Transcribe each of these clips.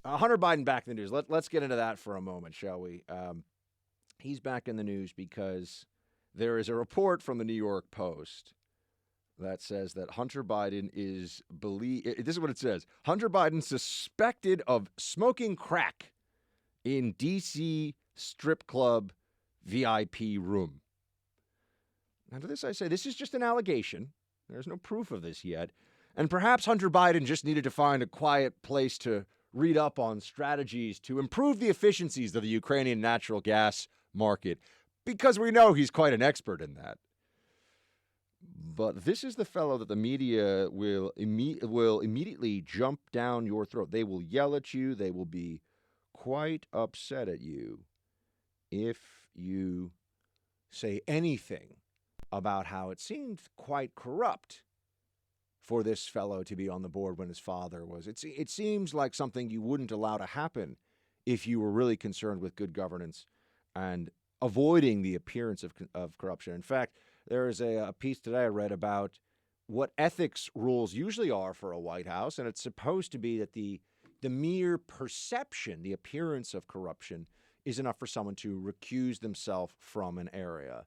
Hunter Biden back in the news. Let's get into that for a moment, shall we? He's back in the news because there is a report from the New York Post that says that Hunter Biden is this is what it says. Hunter Biden suspected of smoking crack in D.C. strip club VIP room. Now, to this I say, this is just an allegation. There's no proof of this yet. And perhaps Hunter Biden just needed to find a quiet place to read up on strategies to improve the efficiencies of the Ukrainian natural gas market, because we know he's quite an expert in that. But this is the fellow that the media will immediately jump down your throat. They will yell at you. They will be quite upset at you if you say anything about how it seemed quite corrupt for this fellow to be on the board when his father was. It seems like something you wouldn't allow to happen if you were really concerned with good governance and avoiding the appearance of corruption. In fact, there is a piece today I read about what ethics rules usually are for a White House, and it's supposed to be that the mere perception, the appearance of corruption, is enough for someone to recuse themselves from an area.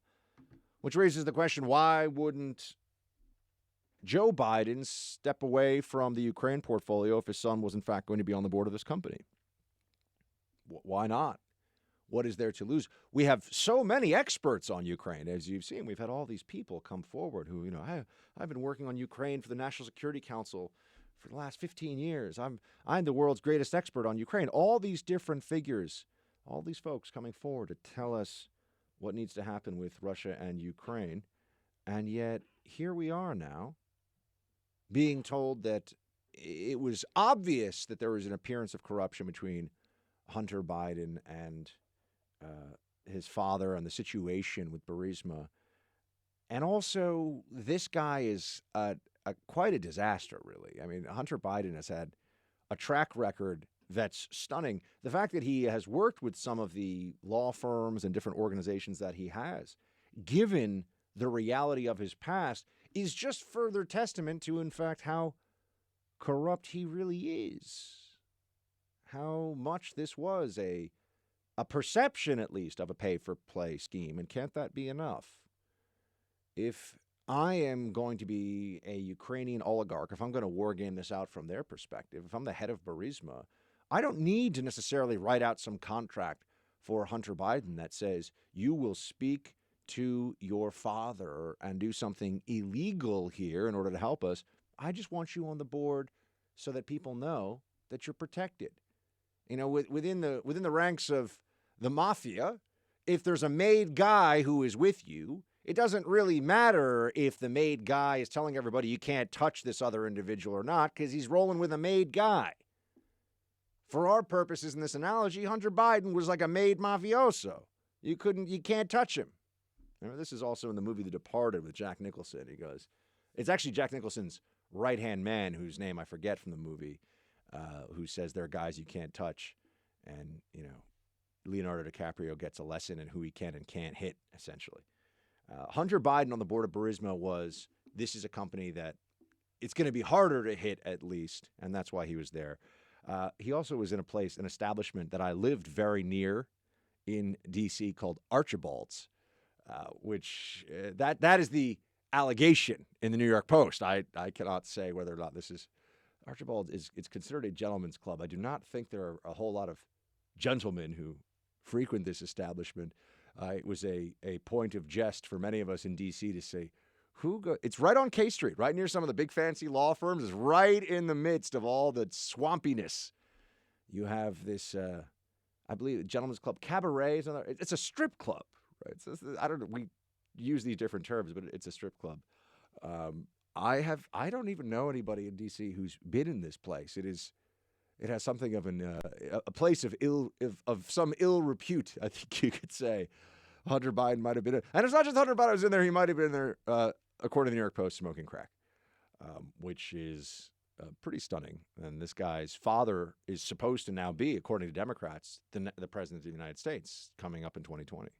Which raises the question, why wouldn't Joe Biden step away from the Ukraine portfolio if his son was in fact going to be on the board of this company? Why not? What is there to lose? We have so many experts on Ukraine, as you've seen. We've had all these people come forward who, I've been working on Ukraine for the National Security Council for the last 15 years. I'm the world's greatest expert on Ukraine. All these different figures, all these folks coming forward to tell us what needs to happen with Russia and Ukraine. And yet, here we are now, being told that it was obvious that there was an appearance of corruption between Hunter Biden and his father and the situation with Burisma. And also, this guy is quite a disaster, really. I mean, Hunter Biden has had a track record that's stunning. The fact that he has worked with some of the law firms and different organizations that he has, given the reality of his past, is just further testament to, in fact, how corrupt he really is. How much this was a perception, at least, of a pay-for-play scheme. And can't that be enough? If I am going to be a Ukrainian oligarch, if I'm going to war game this out from their perspective, if I'm the head of Burisma, I don't need to necessarily write out some contract for Hunter Biden that says you will speak to your father and do something illegal here in order to help us. I just want you on the board so that people know that you're protected. Within the ranks of the mafia, if there's a made guy who is with you, it doesn't really matter if the made guy is telling everybody you can't touch this other individual or not, because he's rolling with a made guy. For our purposes in this analogy, Hunter Biden was like a made mafioso. You can't touch him. This is also in the movie The Departed with Jack Nicholson. He goes, it's actually Jack Nicholson's right-hand man, whose name I forget from the movie, who says there are guys you can't touch. And, Leonardo DiCaprio gets a lesson in who he can and can't hit, essentially. Hunter Biden on the board of Burisma this is a company that it's going to be harder to hit, at least, and that's why he was there. He also was in an establishment that I lived very near in D.C. called Archibald's, which that is the allegation in the New York Post. I cannot say whether or not this is Archibald's. It's considered a gentleman's club. I do not think there are a whole lot of gentlemen who frequent this establishment. It was a point of jest for many of us in D.C. to say, it's right on K Street, right near some of the big fancy law firms. It's right in the midst of all the swampiness. You have this, I believe, Gentleman's Club Cabaret. It's a strip club, right? I don't know. We use these different terms, but it's a strip club. I don't even know anybody in D.C. who's been in this place. It has something of a place of some ill repute, I think you could say. Hunter Biden might have been in. And it's not just Hunter Biden was in there. He might have been there, according to the New York Post, smoking crack, which is pretty stunning. And this guy's father is supposed to now be, according to Democrats, the president of the United States coming up in 2020.